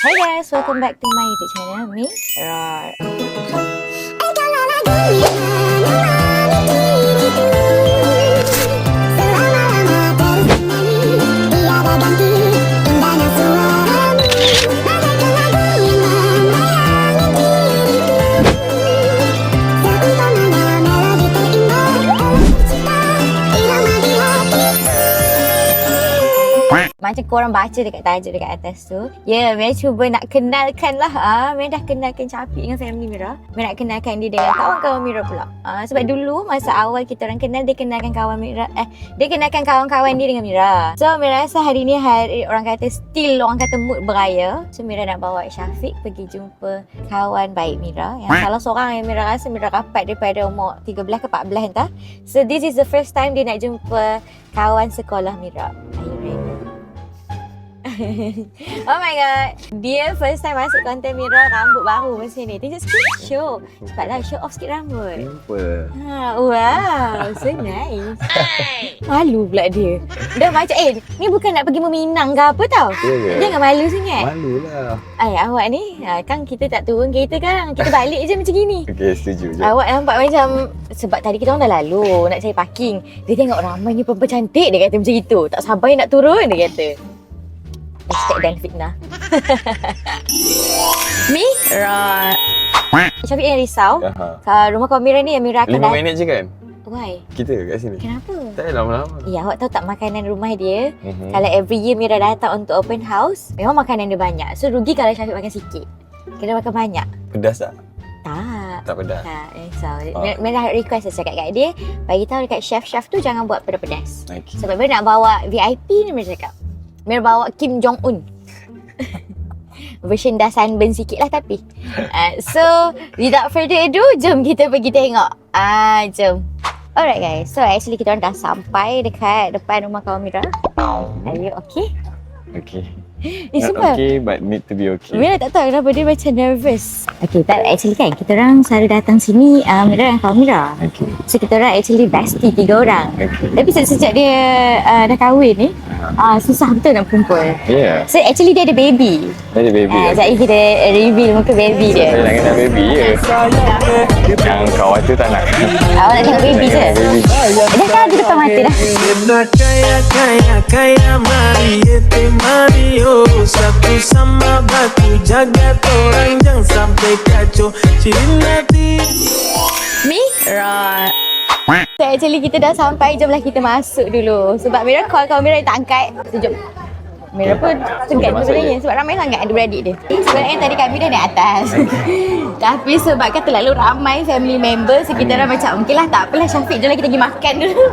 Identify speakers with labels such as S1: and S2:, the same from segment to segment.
S1: Hey guys, welcome back to my YouTube channel, Mira. Macam korang baca dekat tajuk dekat atas tu. Ya, Mira cuba nak kenalkan lah. Mira dah kenalkan Syafiq dengan family Mira. Mira nak kenalkan dia dengan kawan-kawan Mira pula. Sebab dulu masa awal kita orang kenal, dia kenalkan kawan Mira. Dia kenalkan kawan-kawan dia dengan Mira. So Mira rasa hari ni hari orang kata still orang kata mood beraya. So Mira nak bawa Syafiq pergi jumpa kawan baik Mira. Yang salah seorang yang Mira rasa Mira rapat daripada umur 13 ke 14 entah. So this is the first time dia nak jumpa kawan sekolah Mira. Are you ready? Oh my god, dia first time masuk konten Mira rambut baru macam ni. Tunjuk sikit, show. Cepatlah show off sikit rambut. Wow, so nice. Malu pula dia. Dah macam ni bukan nak pergi meminang ke apa tau. Jangan malu sangat.
S2: Malu lah.
S1: Awak ni kan kita tak turun kereta kan. Kita balik je macam gini.
S2: Okay, setuju je.
S1: Awak nampak macam, sebab tadi kita orang dah lalu nak cari parking. Dia tengok ramainya perempuan cantik, dia kata macam itu. Tak sabar nak turun, dia kata. Hashtag dan fitnah. Mira. Syafiq yang risau. Rumah kawan Mira ni yang Mira akan
S2: 5 minit je kan?
S1: Why?
S2: Kita kat sini.
S1: Kenapa?
S2: Tak payah lama-lama.
S1: Ya, awak tahu tak makanan rumah dia? Kalau every year Mira datang untuk open house, memang makanan dia banyak. So rugi kalau Syafiq makan sikit. Kena makan banyak.
S2: Pedas tak?
S1: Tak.
S2: Tak pedas.
S1: Tak, risau. Mira request saya cakap kat dia, bagi tahu dekat chef-chef tu jangan buat pedas-pedas.
S2: Okay.
S1: Sebab Mira nak bawa VIP ni, Mira cakap. Mira bawa Kim Jong Un. Version dah sunburn sikit lah tapi. So, without further ado, jom kita pergi tengok. Jom. Alright guys, so actually kita orang dah sampai dekat depan rumah kawan Mira. Are you okay?
S2: Okay.
S1: Not
S2: okay, but need to be okay.
S1: Mira tak tahu kenapa dia macam nervous. Okay, tak actually kan kita orang selalu datang sini Mira dan kawan Mira.
S2: Okay.
S1: So kita orang actually bestie 3 orang.
S2: Okay.
S1: Tapi sejak dia dah kahwin ni, susah betul nak kumpul.
S2: Yeah.
S1: So actually dia ada baby.
S2: Dia ada baby.
S1: Sekejap lagi kita reveal muka baby dia.
S2: Saya nak kenal baby je. Yang kawan tu tak nak.
S1: Awak nak tengok baby je? Dah kan di depan mata dah.
S3: Kaya Mario satu sama batu jaga orang jangan sampai kacau cinta
S1: Mira. So actually kita dah sampai, jomlah kita masuk dulu. Sebab Mira call kawan Mira tak angkat. So jom. Mira pun segan sebenarnya sebab ramai sangat adik-beradik dia. Sebenarnya tadi kami dah naik atas. Tapi sebab kan terlalu ramai family member, so kita orang macam okeylah tak apalah Syafiq, jomlah kita pergi makan dulu.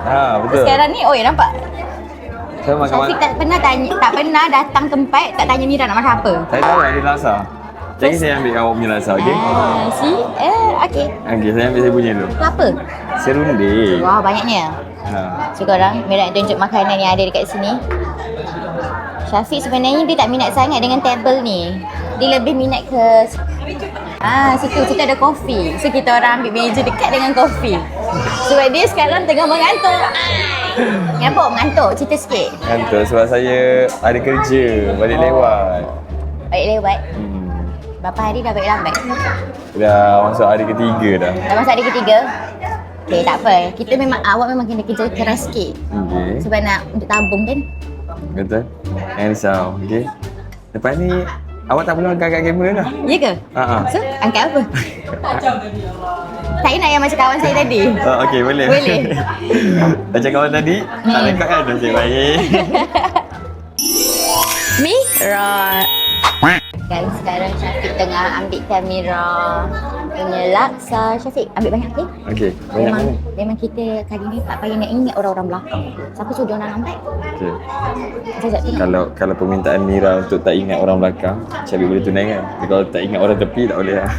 S2: Betul.
S1: Sekarang ni nampak.
S2: Saya makan
S1: Syafiq tak pernah datang tempat tak tanya Mira nak makan apa.
S2: Saya tahu ada rasa. Jadi saya ambil awak punya rasa, okey?
S1: See? Okay.
S2: Okey, saya ambil saya punya dulu.
S1: Apa?
S2: Serunding.
S1: Wah, banyaknya. So korang, Mira nak tunjuk makanan yang ada dekat sini. Syafiq sebenarnya dia tak minat sangat dengan table ni. Dia lebih minat ke situ ada kopi. So kita orang ambil meja dekat dengan kopi. Sebab dia sekarang tengah mengantuk. Kenapa mengantuk? Cerita sikit.
S2: Ngantuk sebab saya ada kerja, balik lewat.
S1: Balik lewat? Berapa hari dah balik lambat?
S2: Dah masuk hari ketiga dah.
S1: Dah masuk hari ketiga? Okay, tak apa. Awak memang kena kerja keras sikit.
S2: Okay.
S1: Sebab nak untuk tabung kan?
S2: Betul. Jangan risau, okay? Lepas ni, awak tak perlu angkat kamera dah.
S1: Ya ke? So, angkat apa? Saya nak yang macam kawan saya tadi.
S2: Okay, boleh.
S1: Boleh.
S2: Macam kawan tadi, tak rekod kan? Dah cik baik.
S1: Mira. Kan sekarang Syafiq tengah ambil kamera punya laksa. Syafiq, ambil banyak okey?
S2: Okay, banyak
S1: Memang kita kali ni tak payah nak ingat orang-orang belakang. Siapa suruh dia orang lambat?
S2: Okay.
S1: Sekejap tengok.
S2: Kalau permintaan Mira untuk tak ingat orang belakang, Syafiq boleh tunai kan? Tapi kalau tak ingat orang tepi, tak boleh lah.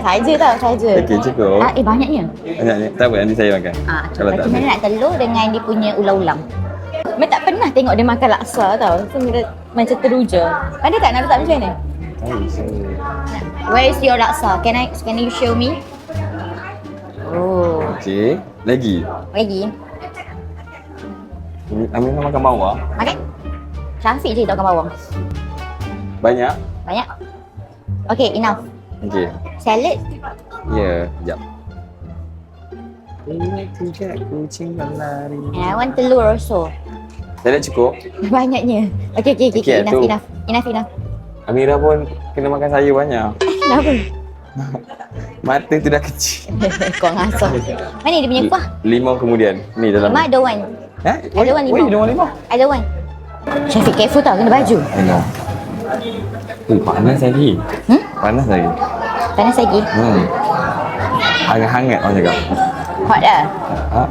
S1: Saja tau, saja.
S2: Okay, cukup.
S1: Banyaknya.
S2: Banyaknya. Tak apa, nanti saya makan. Kalau tak
S1: macam mana nak telur dengan dia punya ulam-ulam. Mira tak pernah tengok dia makan laksa tau. So Mira macam teruja. Pandai tak nak letak macam mana? Where is your laksa? Can you show me? Oh.
S2: Okay. Lagi?
S1: Lagi.
S2: Aminah makan bawang.
S1: Makan? Syafiq je tak makan bawang.
S2: Banyak?
S1: Banyak? Okay, enough.
S2: Okey.
S1: Salad?
S2: Ya, sekejap. Tiga kucing berlari.
S1: And I want telur also.
S2: Salad cukup?
S1: Banyaknya. Okay.
S2: Okey, tu.
S1: Enough.
S2: Amirah pun kena makan sayur banyak.
S1: Kenapa?
S2: Mata tu dah kecil.
S1: Kau ngasuh. Mana dia punya kuah?
S2: Limau kemudian. Ni dalam.
S1: Mak ada one.
S2: Ha?
S1: Ada one limau.
S2: Woi, limau limau.
S1: Ada one. Syafiq careful tau, kena baju.
S2: Tengok. Panas lagi. Panas lagi.
S1: Panas lagi.
S2: Hangat-hangat orang cakap.
S1: Hot dah.
S2: Ha?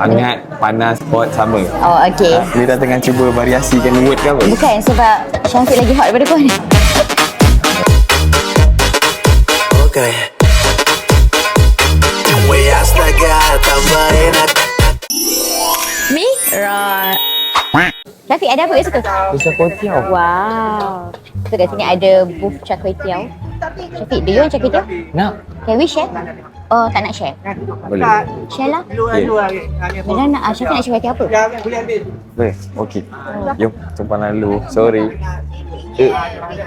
S2: Hangat, panas, hot sama.
S1: Oh, okay.
S2: Ni dah tengah cuba variasikan word ke apa?
S1: Bukan sebab Syafiq lagi hot daripada kau ni.
S3: Okay. Way astaga tambahin
S1: Mi? Right. Syafiq, ada apa kat situ?
S2: Bisa kotiau.
S1: Wow. So kat sini ada booth char kway teow. Syafiq, do you want char kway teow?
S2: Nak?
S1: Can we share? Oh, tak nak share?
S2: Boleh.
S1: Share lah.
S2: Okay.
S1: Bila nak, Syafiq nak share kway teow apa?
S2: Boleh. Okey. Jom, jumpa lalu. Sorry.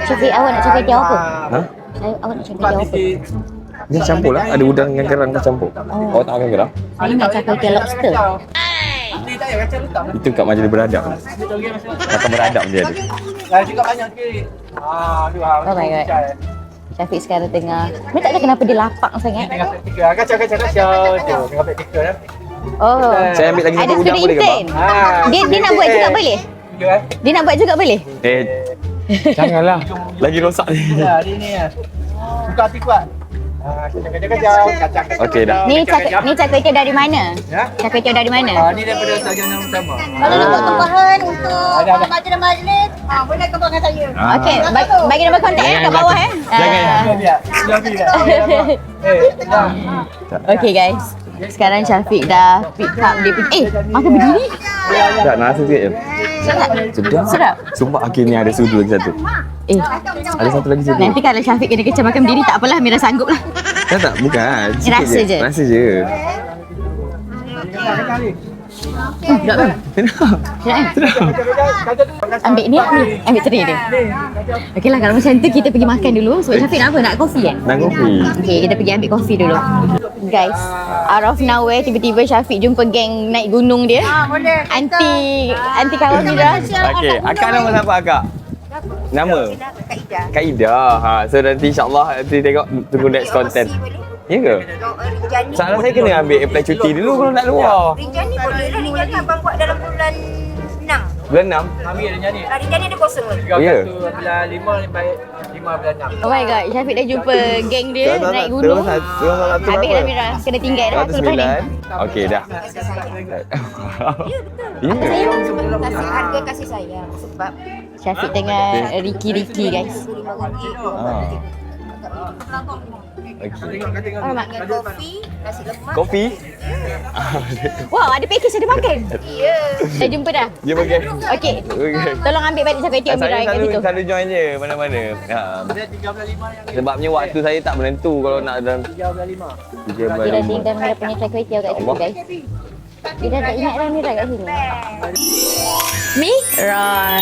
S1: Syafiq, awak nak char kway teow apa?
S2: Ha?
S1: Awak nak char kway teow apa?
S2: Ni campur lah. Ada udang dengan kerang kau campur.
S1: Oh.
S2: Awak tak makan kerang?
S1: Saya nak char kway teow lobster.
S2: Itu kat majlis beradab. Makan beradab je ada.
S1: Oh my god. Syafiq sekarang tengah, ni tak tahu kenapa dia lapang sangat. Oh,
S2: Saya ambil lagi
S1: ada
S2: satu udang
S1: student
S2: boleh ke,
S1: intern. Dia nak buat juga boleh? Dia nak buat juga boleh?
S2: Janganlah. Lagi rosak ni.
S3: Buka hati kuat.
S2: Okey dah.
S1: Ni char kway teow dari mana? Char kway teow dari mana?
S3: Ni daripada sarjana utama.
S4: Kalau nak buat tambahan untuk majlis dan majlis, boleh kembangkan saya.
S1: Okey, bagi nombor kontak kat bawah Okey guys. Sekarang Syafiq dah pick up dia punya. Makan berdiri?
S2: Tak, nak rasa sikit je.
S1: Sedap? Sedap?
S2: Sumpah akhirnya ada sudu lagi satu. Ada satu lagi sudu.
S1: Nanti kalau Syafiq kena kecam makan berdiri tak apalah, Mira sanggup lah.
S2: Tak, bukan. Sikit
S1: Rasa je?
S2: Rasa je.
S1: Sedap kan?
S2: Sedap.
S1: Sedap kan? Ambil ni, ambil tray dia. Okey lah, kalau macam tu kita pergi makan dulu. Sebab Syafiq nak apa? Nak kopi kan?
S2: Nak kopi.
S1: Okey, kita pergi ambil kopi dulu. Guys, out of nowhere tiba-tiba Syafiq jumpa geng naik gunung dia.
S4: Boleh.
S1: Anti kawan Mira.
S2: Okey, akak nama siapa akak? Nama?
S4: Kak Ida.
S2: Kak Ida. So nanti insyaAllah nanti tengok tunggu next content. Ya ke?
S4: Rinjani.
S2: Soalan saya kena ambil apply cuti dulu kalau nak luar.
S4: Rinjani boleh lah. Rinjani abang buat dalam bulan 6.
S2: Bulan 6?
S3: Ambil Rinjani.
S4: Rinjani ada kosong lagi.
S2: Ya?
S3: Bulan 5 bulan 6.
S1: Oh my god, Syafiq dah jumpa geng dia naik gunung. Habis dah Mira, kena tinggal dah aku lepas ni.
S2: Okey dah. Ya.
S4: Kasih harga kasih sayang. Sebab
S1: Syafiq tengah Riki guys.
S2: Okey.
S1: Alamak.
S4: kopi, nasi lemak.
S2: Kopi?
S1: Wow, ada package ada makan.
S4: Ya.
S1: Dah jumpa dah.
S2: Dia pakai.
S1: Okey.
S2: Okey.
S1: Tolong ambil balik char kway teow Mira
S2: Saya
S1: kat situ.
S2: selalu join je mana-mana. Sebabnya waktu saya tak menentu kalau nak dalam
S3: 3
S1: Dia dah tinggal Mira punya char kway teow kat situ guys. Dia dah tak ingat dah Mira kat sini. Mira.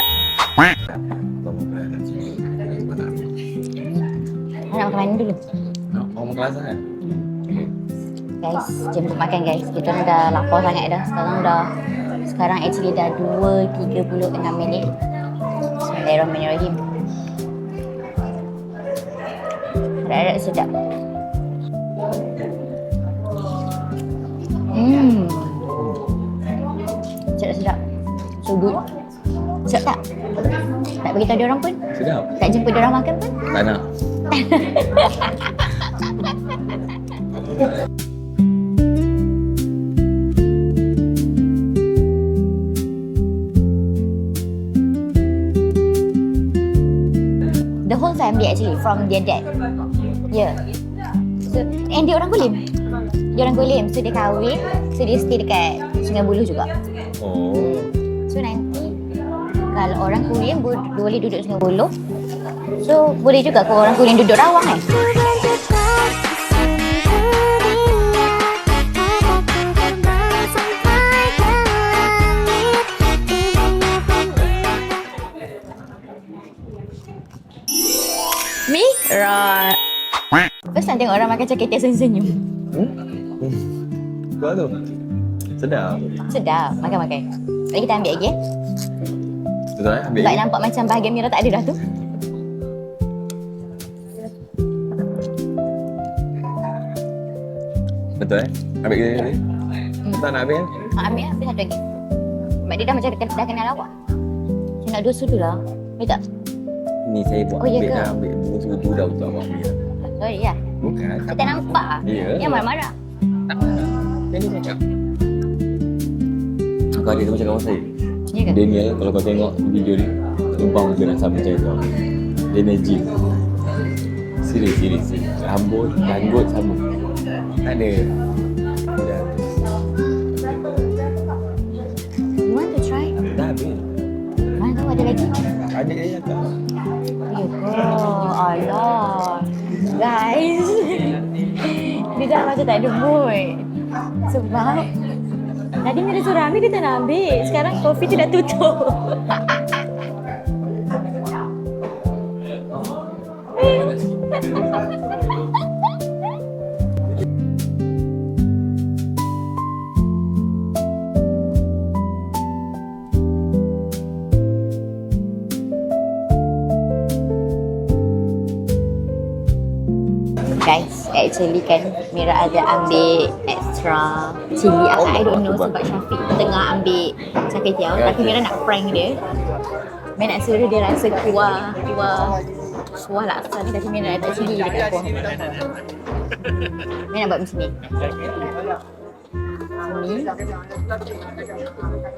S1: Nak makan mana dulu?
S2: Oh, makan rasa kan?
S1: Guys, jemput makan guys. Kita orang dah lapar sangat dah. Sekarang actually dah 2:36 minit. Bismillahirrahmanirrahim. Harap-harap sedap. Sedap. So good. Sedap tak? Tak beritahu dia orang pun?
S2: Sedap.
S1: Tak jumpa dia orang makan pun?
S2: Tak nak.
S1: The whole family actually from their dad. Yeah. So, and dia orang Kulim. Dia orang Kulim. So dia kahwin. So dia stay dekat Sungai Buloh juga.
S2: Oh.
S1: So nanti kalau orang Kulim boleh duduk Sungai Buloh. So boleh juga kalau orang Kulim duduk Rawang kan? Right. First time tengok orang makan cakap senyum-senyum.
S2: Buat tu. Sedap.
S1: Sedap. Makan-makan. Mari kita ambil lagi ya.
S2: Betul ambil.
S1: Sebab nampak macam bahagian Mira tak ada dah tu.
S2: Betul ambil ke ni? Tak nak ambil kan?
S1: Ambil satu lagi. Sebab dia dah macam dah kenal awak. Saya nak 2 sudu lah. Boleh tak?
S2: Ni saya buat
S1: Oh, ya
S2: ambil
S1: ke?
S2: dah ambil dua sudu dah untuk abang ni.
S1: Sorry ya.
S2: Bukan.
S1: Kita nampak lah.
S2: Ya.
S1: Yang marah-marah.
S2: Tak. Jadi cakap. Kau ada macam kawan saya.
S1: Ya ke?
S2: Daniel, kalau kau tengok video ni, tumpang muka nak sama macam tu. Dia nak gym. Serius. Rambut, janggut sama. Tak ada. Dah.
S1: You want to try?
S2: Dah habis.
S1: Mana tahu ada lagi?
S2: Adik dia tak.
S1: Ya ke? Alah. Guys. Dia dah macam tak ada mood. Sebab tadi Mira suruh ambil, dia tak nak ambil. Sekarang kopi tu dah tutup. Guys, actually kan Mira ada ambil extra cili. I don't know sebab Syafiq tengah ambil char kway teow. Tapi Mira nak prank dia. Mira nak suruh dia rasa kuah laksa ni. Tapi Mira letak cili dekat kuah. Mira nak buat macam ni. Ni.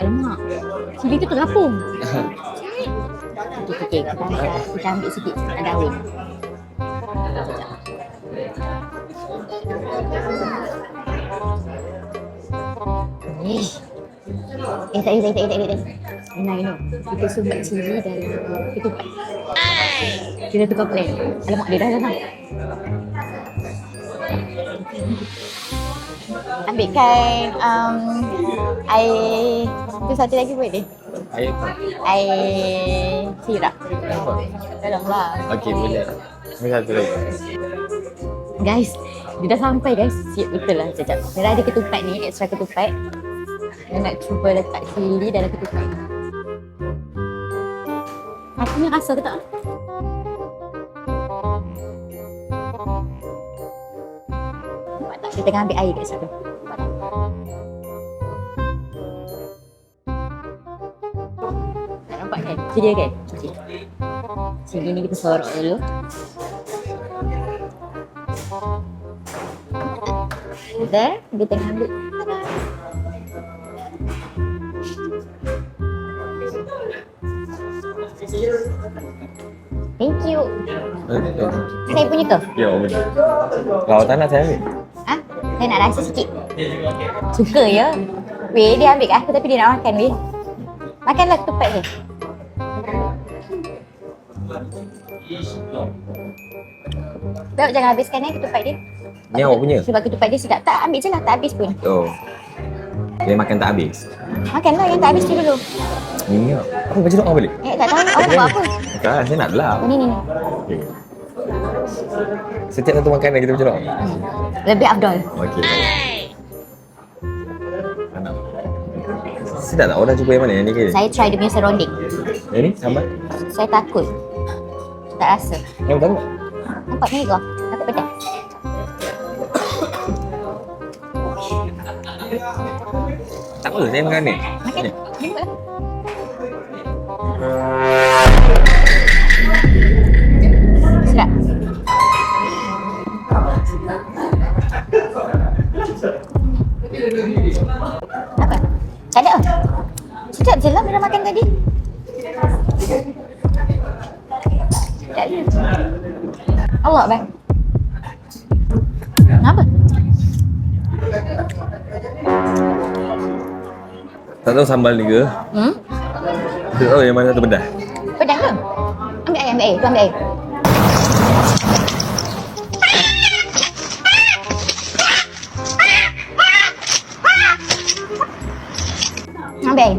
S1: Alamak, cili tu tergapung. Okay. Kita ambil sikit daun. Tak ada. Nah, kita sumbat cili dalam ketupat. Kita tukar plan. Alamak, dia dah datang. Ambilkan air. Tu satu lagi boleh?
S2: Air apa?
S1: Air sirap. Tolonglah.
S2: Okey, boleh. Ini satu lagi.
S1: Guys, dia dah sampai guys. Siap betul lah. Sekejap. Mira ada ketupat ni, extra ketupat. Dia nak cuba letak cili dalam ketupat. Aku ni rasa ke tak? Nampak tak? Dia tengah ambil air kat situ. Tak nampak kan? Itu dia kan? Okay. Cili ni kita sorok dulu. There, dia tengah ambil. Thank you. Saya punya ke?
S2: Ya, boleh. Kalau tak nak saya ambil.
S1: Ha? Saya nak rasa sikit. Suka ya? Weh, dia ambil kat aku tapi dia nak makan weh. Makanlah ketupat dia. Tak, jangan habiskan ketupat dia.
S2: Ni awak punya?
S1: Sebab ketupat dia sedap. Tak, ambil je lah. Tak habis pun.
S2: Oh. Dia makan tak habis.
S1: Makanlah yang tak habis tu dulu.
S2: Ni apa? Apa baju nak balik?
S1: Tak tahu. Awak nak buat apa?
S2: Kan, saya nak lah.
S1: Ni.
S2: Okay. Setiap satu makanan kita bercerita.
S1: Lebih afdol.
S2: Okey. Mana? Sedap tak? Orang cuba yang mana? Yang ni ke?
S1: Saya try dia punya serunding.
S2: Yang ni? Sambal?
S1: Saya takut. Tak rasa.
S2: Yang tahu?
S1: Nampak ni kau? Takut pedas.
S2: Tak apa, saya makan ni.
S1: Makan. Jemput lah. Sedap. Apa? Tak ada. Sedap je lah Mira makan tadi. Tak ada. Allah bang. Kenapa?
S2: Tak tahu sambal ni ke? Tak tahu yang mana satu pedas.
S1: Pedas ke? Ambil air. Tu ambil air. Ambil air.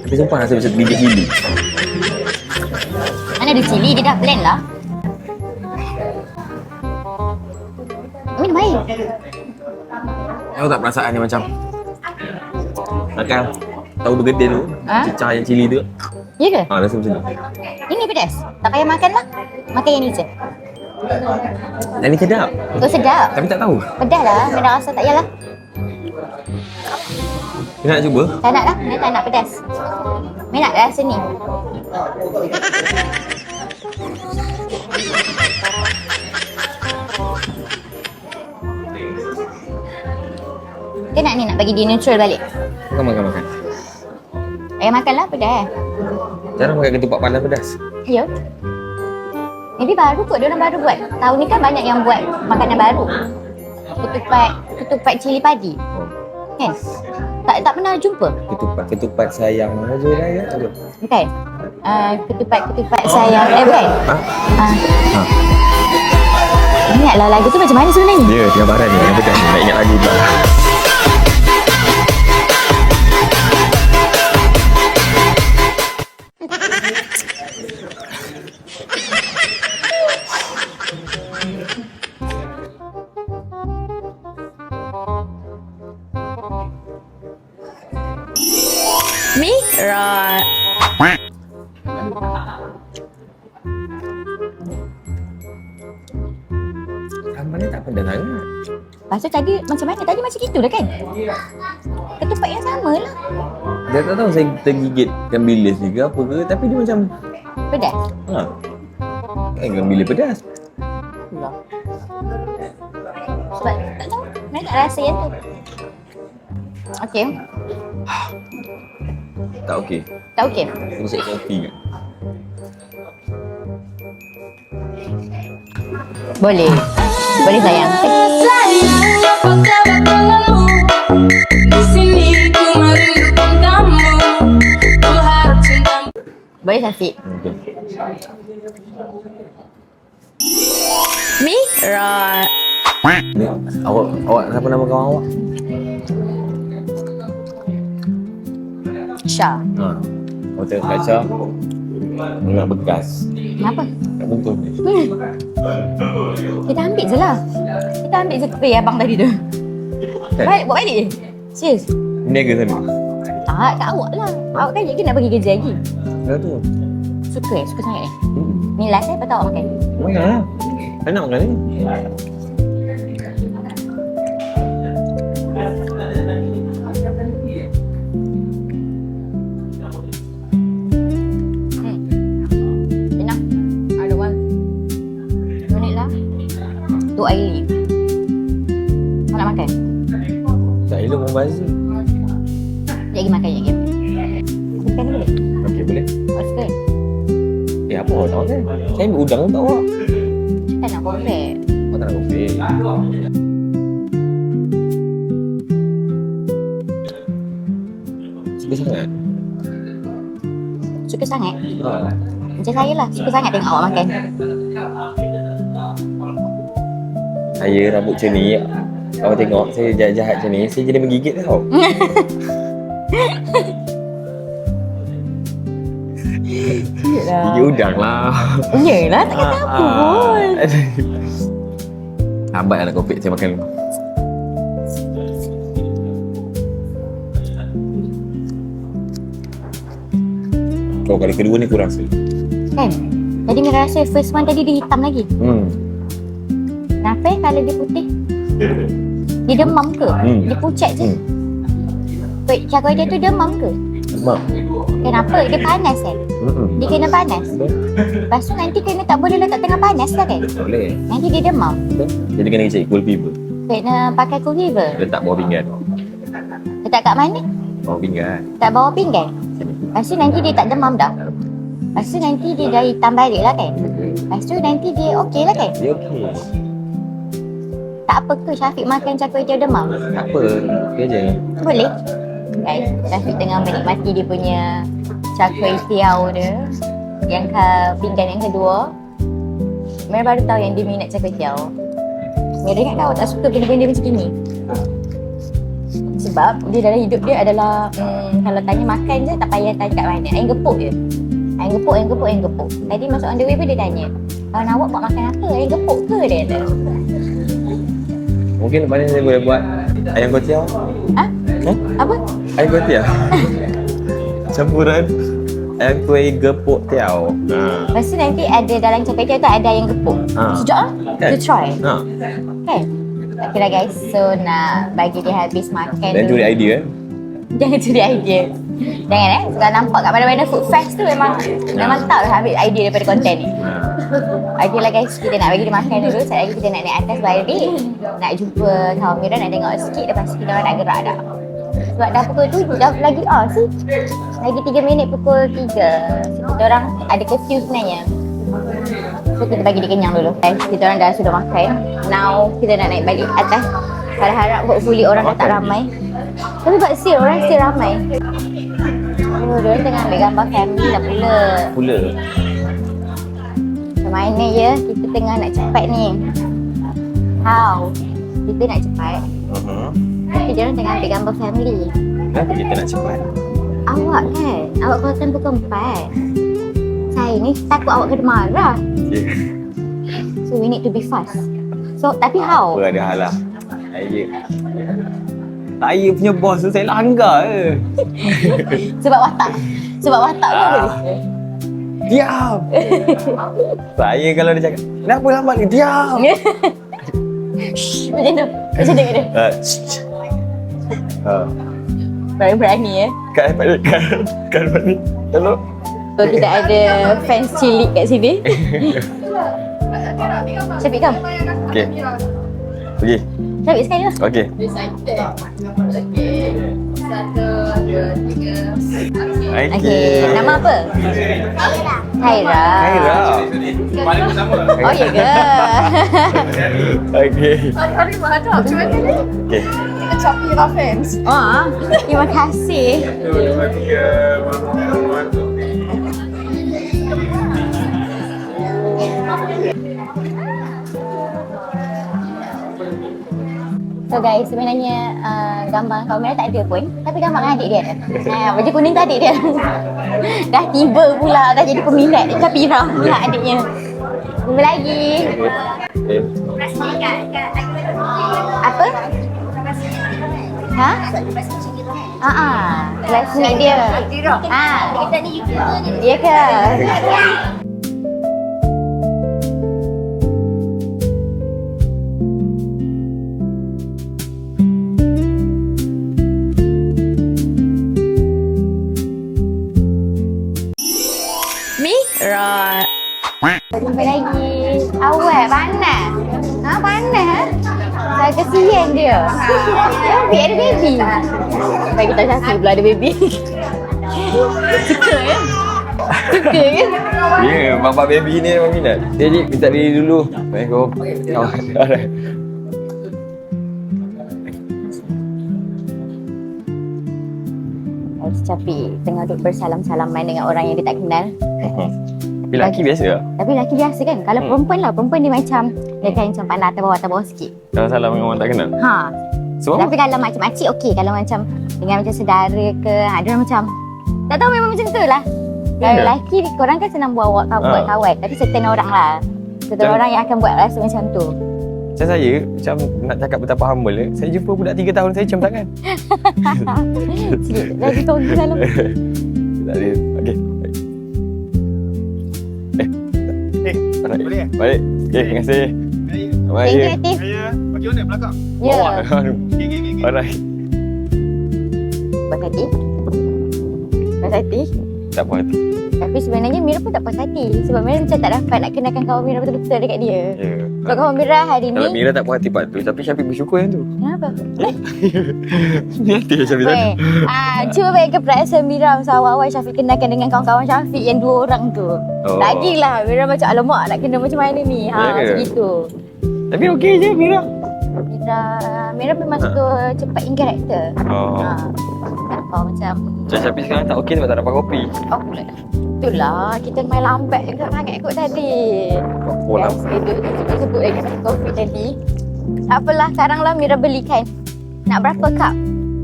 S2: Tapi sumpah rasa macam biji-biji.
S1: Mana ada cili, dia dah blend lah. Minum air.
S2: Tahu tak perasaan dia macam makan tahu bergedil tu, cecah yang cili tu.
S1: Ya ke?
S2: Rasa macam tu.
S1: Ini pedas. Tak payah makan lah. Makan yang ni je.
S2: Dan ni sedap.
S1: Oh sedap.
S2: Tapi tak tahu.
S1: Pedas lah. Minum rasa tak payahlah.
S2: Kau nak cuba?
S1: Tak nak lah. Dia tak nak pedas. Dia nak rasa ni. Dia nak ni, nak bagi dia neutral balik.
S2: Makan.
S1: Makanlah pedas.
S2: Jarang makan ketupat panas pedas.
S1: Ya. Maybe baru kot, diorang baru buat. Tahun ni kan banyak yang buat makanan baru. Ketupat cili padi. Kan? Tak pernah jumpa.
S2: Ketupat sayang aja lah ya.
S1: Bukan? Ketupat sayang. Bukan? Ingatlah lagu tu macam mana sebenarnya?
S2: Ya, gambaran ni yang pedas ni. Nak ingat lagu pula.
S1: Mira.
S2: Sambalnya tak pedas sangat.
S1: Lepas tu tadi macam mana? Tadi macam gitu dah kan? Ketupat yang sama lah.
S2: Dia tak tahu saya tergigit ikan bilis juga apa ke, tapi dia macam
S1: Pedas?
S2: ikan bilis pedas.
S1: Allah. Sebab tak tahu. Mana tak rasa yang tu. Okey.
S2: Tak okey.
S1: Tak okey?
S2: Ini saya kopi ke?
S1: Boleh. Boleh sayang.
S5: Sayang, apa kabar kamu? Di sini ku merindukan kamu. Ku harap cintamu.
S1: Boleh Syafiq?
S2: Okay.
S1: Mira.
S2: Ni, awak siapa nama kawan awak?
S1: Syah.
S2: Awak tengok kaca nak bekas
S1: Kenapa?
S2: kat buntut ni.
S1: Kita ambil je lah. Kita ambil je tray abang tadi tu. Baik, bawa balik je. Serius?
S2: Niaga sana.
S1: Tak, kat awak lah. Awak kan lagi nak pergi kerja lagi.
S2: Dah tu.
S1: Suka sangat ni. Ni last apa tak awak makan?
S2: Makan lah. Saya nak makan ni.
S1: Enak. Ada one. Minit lah. Tu air. Kau nak makan?
S2: Tak elok membazir.
S1: Sekejap lagi makan, sekejap lagi. Makan ni boleh?
S2: Okey, boleh.
S1: Awak suka kan?
S2: Apa awak nak makan? Saya ambil udang untuk awak.
S1: Tak nak perfect.
S2: Awak tak nak kopi. Suka sangat?
S1: Suka sangat? Macam saya lah. Suka sangat tengok awak makan.
S2: Saya rambut macam ni. Awak tengok saya jahat-jahat macam ni, saya jadi menggigit tau. Gigit udang lah.
S1: Yelah, tak kata apa pun.
S2: Lambat lah kopi saya makan. Oh, kali kedua ni kurang sikit.
S1: Kan? Tadi Mira rasa first one tadi dia hitam lagi. Kenapa kalau dia putih? Dia demam ke? Dia pucat je. Cakap dia tu demam ke?
S2: Mak.
S1: Kenapa? Dia panas kan? Dia kena panas. Lepas tu nanti kena tak boleh letak tengah panas lah kan?
S2: Tak boleh.
S1: Nanti dia demam.
S2: Jadi kena cari cool fever.
S1: Kena pakai cool fever.
S2: Letak bawah pinggan.
S1: Letak kat mana?
S2: Bawah pinggan.
S1: Tak bawah pinggan.
S2: Sini.
S1: Lepas tu nanti dia tak demam dah. Lepas tu nanti dia dah hitam balik lah kan? Lepas tu nanti dia okey lah kan?
S2: Dia okey.
S1: Tak apa ke Syafiq makan char kway teow demam?
S2: Tak apa. Okey je.
S1: Boleh. Guys, Syafiq tengah menikmati dia punya char kway teow dia. Yang pinggan yang kedua. Mira baru tahu yang dia minat char kway teow. Mira ingat kau tak suka benda-benda macam ni. Sebab dia dalam hidup dia adalah kalau tanya makan je tak payah tanya kat mana. Air gepuk je. Ayam gepuk. Tadi masuk on the way pun dia tanya, kawan awak buat makan apa? Ayam gepuk ke dia kata?
S2: Mungkin lepas ni saya boleh buat ayam kuatiau.
S1: Ha? Apa?
S2: Ayam kuatiau. Campuran ayam kuih gepuk tiao.
S1: Lepas tu nanti ada dalam chapati tu ada ayam gepuk. Sejak lah?
S2: Kan?
S1: To try.
S2: Kan?
S1: Okay lah guys, so nak bagi dia habis makan
S2: Dan curi idea kan?
S1: Jangan curi idea. Jangan Sekarang nampak kat mana-mana food fest tu memang tahu lah ambil idea daripada konten ni. Okay lah guys, kita nak bagi dia makan dulu. Sekejap lagi kita nak naik atas balik. Nak jumpa kawan Mira, nak tengok sikit. Lepas tu kita orang nak gerak dah. Sebab dah pukul 7, dah lagi sih. Lagi 3 minit pukul 3. So kita orang ada curfew sebenarnya. So kita bagi dia kenyang dulu. Kita orang dah sudah makan. Now kita nak naik balik atas. Harap-harap hopefully orang dah tak ramai. Tapi buat orang still ramai. Oh, diorang tengah ambil gambar family dah pula. Macam mana ya, kita tengah nak cepat ni. How? Kita nak cepat. Tapi diorang tengah ambil gambar family.
S2: Kenapa kita nak cepat?
S1: Awak kan? Awak keluarkan pukul 4. Saya ni takut awak kena marah. So we need to be fast. So tapi how?
S2: Apa ada hal lah. Saya punya bos tu saya langgar je.
S1: Sebab watak tu boleh.
S2: Diam. Saya kalau dia cakap, kenapa lambat ni? Diam.
S1: Macam tu. Macam tu dia. Berani ya.
S2: Kan ni. Hello.
S1: So kita ada fans cilik kat sini. Syafiq come.
S2: Okey. Pergi.
S1: Syafiq sekali lah.
S2: Okey.
S1: Okey. Nama apa? Haira. Oh ya ke?
S2: Okey.
S4: Hari mana? Macam mana ni?
S2: Okey.
S4: Kita capi lah fans.
S1: Terima kasih. So guys, sebenarnya gambar kawan Mira tak ada pun. Tapi gambar dengan adik dia ada. Baju kuning tu adik dia. Dah tiba pula, dah jadi peminat Syafira pula adiknya. Jumpa lagi. Apa? Ha? Classmate dia.
S4: Kita ni YouTuber ni.
S1: Ya ke? Mira. Jumpa lagi. Awak panas. Panas. Saya kesian dia. Dia ada baby. Bagi kita Syafiq pula ada baby. Suka ya? Suka ya?
S2: Ya, bapak baby ni memang minat. Jadi minta diri dulu. Assalamualaikum. Alright.
S1: Syafiq tengah duduk bersalam-salaman dengan orang yang dia tak kenal.
S2: Tapi lelaki biasa lah.
S1: Tapi lelaki biasa kan. Kalau perempuan lah, perempuan dia macam dia kan macam pandang atas bawah sikit.
S2: Kalau salam dengan orang tak kenal. So,
S1: Tapi kalau makcik-makcik okey. Kalau macam dengan macam saudara ke, dia orang macam tak tahu, memang macam tu lah. Kalau lelaki korang kan senang buat kawan. Tapi certain orang lah. Certain orang yang akan buat rasa macam tu.
S2: Macam saya, macam nak cakap betapa humble dia. Saya jumpa budak 3 tahun, saya cium tangan.
S1: Sikit lagi kau ke dalam.
S2: Tak ada. Okey. Balik. Okey, terima kasih.
S1: Thank you, Atif.
S3: Bagi mana belakang?
S1: Ya.
S2: Alright.
S1: Puas hati. Puas hati.
S2: Tak puas hati.
S1: Tapi sebenarnya Mira pun tak puas hati. Sebab Mira macam tak dapat nak kenalkan kawan Mira betul-betul dekat dia.
S2: Ya.
S1: Sebab kawan Mira hari ni.
S2: Kalau Mira tak puas hati part tu, tapi Syafiq bersyukur yang tu.
S1: Kenapa?
S2: Ni hati Syafiq tadi.
S1: Cuba bayangkan perasaan Mira masa awal-awal Syafiq kenalkan dengan kawan-kawan Syafiq yang 2 orang tu. Lagilah Mira macam alamak nak kena macam mana ni. Begitu.
S2: Tapi okey je Mira.
S1: Mira memang suka cepat in character. Macam
S2: Syafiq sekarang tak okey sebab tak dapat kopi.
S1: pula. Itulah, kita main lambat juga sangat kot tadi.
S2: Polam.
S1: Sebut lagi pasal kopi tadi. Apalah, sekarang lah Mira belikan. Nak berapa cup?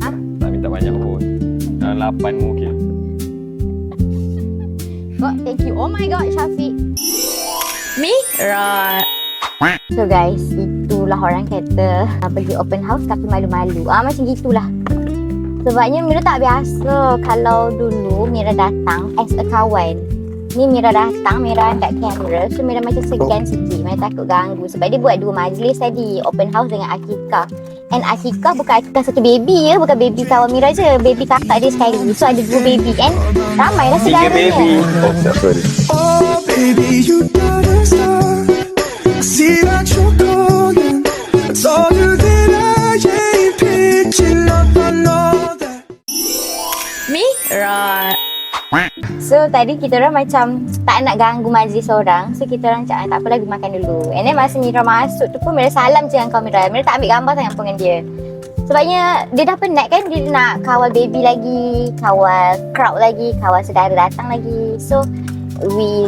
S2: Tak minta banyak pun. 8 mungkin.
S1: God, thank you. Oh my God, Syafiq. Mira. So guys, itulah orang kata pergi open house tapi malu-malu. Macam gitulah. Sebabnya Mira tak biasa kalau dulu Mira datang as a kawan. Ni Mira datang, Mira angkat kamera. So Mira macam segan sikit. Mira takut ganggu. Sebab dia buat 2 majlis tadi. Open house dengan Akikah. And Akikah bukan Akikah satu baby ya. Bukan baby kawan Mira je. Baby kakak dia sekali. So ada 2 baby. And ramailah
S2: 3
S1: saudaranya.
S2: baby. Oh, sorry.
S3: Oh baby, you got a star. I see that you're calling. I told you that I ain't pitching up. I know that.
S1: Mira. So tadi kita orang macam tak nak ganggu majlis orang. So kita orang cakap tak apalah, pergi makan dulu. And then masa Mira masuk tu pun Mira salam je dengan kau Mira. Mira tak ambil gambar sangat pun dengan dia. Sebabnya dia dah penat kan. Dia nak kawal baby lagi, kawal crowd lagi, kawal saudara datang lagi. So we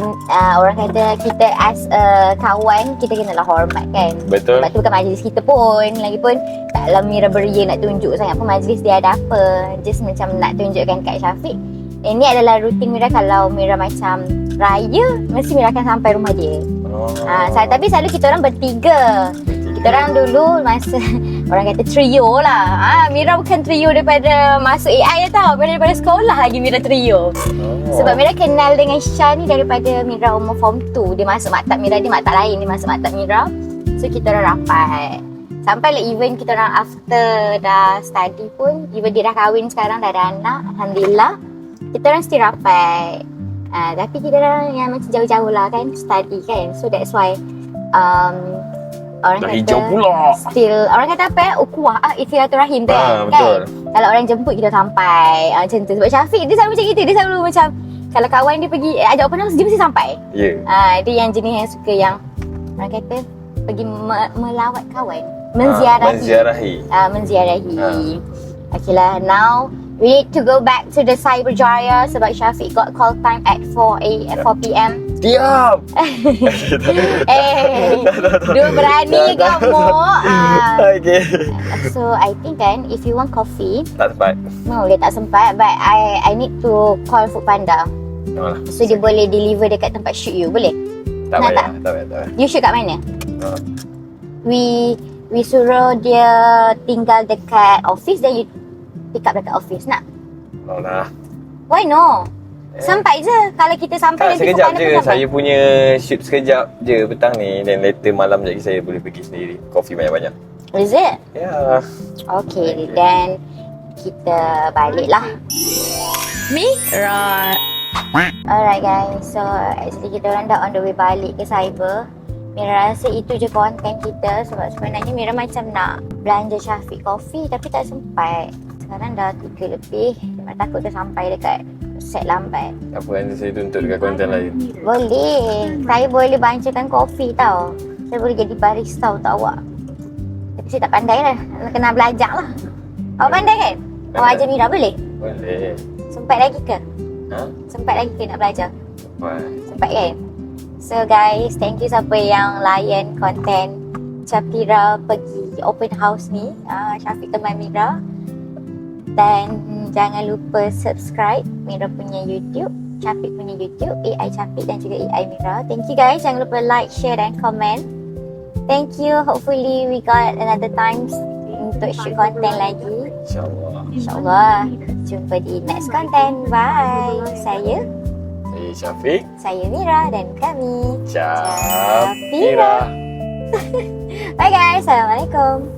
S1: orang kata kita as a kawan, kita kenalah hormat kan.
S2: Betul.
S1: Sebab tu bukan majlis kita pun. Lagipun taklah Mira beria nak tunjuk sangat pun majlis dia ada apa. Just macam nak tunjukkan kat Syafiq. Ini adalah rutin Mira kalau Mira macam raya, mesti Mira akan sampai rumah dia. Tapi selalu kita orang bertiga. Kita orang dulu masa orang kata trio lah. Mira bukan trio daripada masuk AI tau. Mira daripada sekolah lagi Mira trio. Sebab Mira kenal dengan Syah ni daripada Mira umur form 2. Dia masuk maktab Mira, dia maktab lain. Dia masuk maktab Mira. So kita orang rapat. Sampai lah even kita orang after dah study pun, even dia dah kahwin sekarang, dah ada anak, Alhamdulillah. Kita orang still rapat. Tapi kita orang yang macam jauh-jauh lah kan, study kan. So that's why orang
S2: Dah
S1: kata
S2: hijau pula.
S1: still, orang kata apa ukuah, istilaturahim tu kan.
S2: Betul.
S1: Kalau orang jemput kita sampai macam tu. Sebab Syafiq dia selalu macam itu. Dia selalu macam kalau kawan dia pergi ajak open house, dia mesti sampai.
S2: Ya.
S1: Dia yang jenis yang suka yang orang kata pergi melawat kawan, menziarahi. Menziarahi. Okay lah, now we need to go back to the Cyberjaya sebab Syafiq got call time at 4 PM.
S2: Diam.
S1: Dia berani kamu.
S2: Okay.
S1: So I think kan, if you want coffee,
S2: Tak sempat.
S1: no, dia tak sempat. But I need to call Foodpanda.
S2: Alah.
S1: So dia boleh deliver dekat tempat shoot you, boleh?
S2: Tak
S1: Nak
S2: payah. Tak payah.
S1: You shoot kat mana?
S2: Ah.
S1: We suruh dia tinggal dekat office, then you pick up dekat office. Nak?
S2: No lah.
S1: Why no? Sampai je. Kalau kita sampai
S2: Tak,
S1: nanti
S2: sekejap
S1: Foodpanda
S2: je.
S1: pun sampai.
S2: Saya punya shoot sekejap je petang ni. Dan later malam lagi saya boleh pergi sendiri. Kopi banyak-banyak.
S1: Is it?
S2: Ya.
S1: Okay, then kita balik lah. Mira. Alright guys, so actually kita orang dah on the way balik ke cyber. Mira rasa itu je konten kita. Sebab sebenarnya Mira macam nak belanja Syafiq coffee tapi tak sempat. Sekarang dah 3 lebih. Mira takut dia sampai dekat set lambat.
S2: Apa yang saya tuntut dekat konten lain?
S1: Boleh. Saya boleh bacakan kopi tau. Saya boleh jadi barista untuk awak. Tapi saya tak pandai lah. Kena belajar lah. Awak pandai kan? Awak ajar Mira boleh?
S2: Boleh.
S1: Sempat lagi ke?
S2: Ha?
S1: Sempat lagi ke nak belajar?
S2: Wah.
S1: Sempat kan? So guys, thank you siapa yang layan konten Syafira pergi open house ni. Syafiq teman Mira. Dan jangan lupa subscribe Mira punya YouTube, Syafiq punya YouTube, AI Syafiq dan juga AI Mira. Thank you guys. Jangan lupa like, share dan comment. Thank you. Hopefully we got another times untuk shoot konten lagi.
S2: InsyaAllah.
S1: InsyaAllah. Jumpa di next content. Bye. Saya
S2: Syafiq.
S1: Saya Mira dan kami
S2: Syafira.
S1: Bye guys. Assalamualaikum.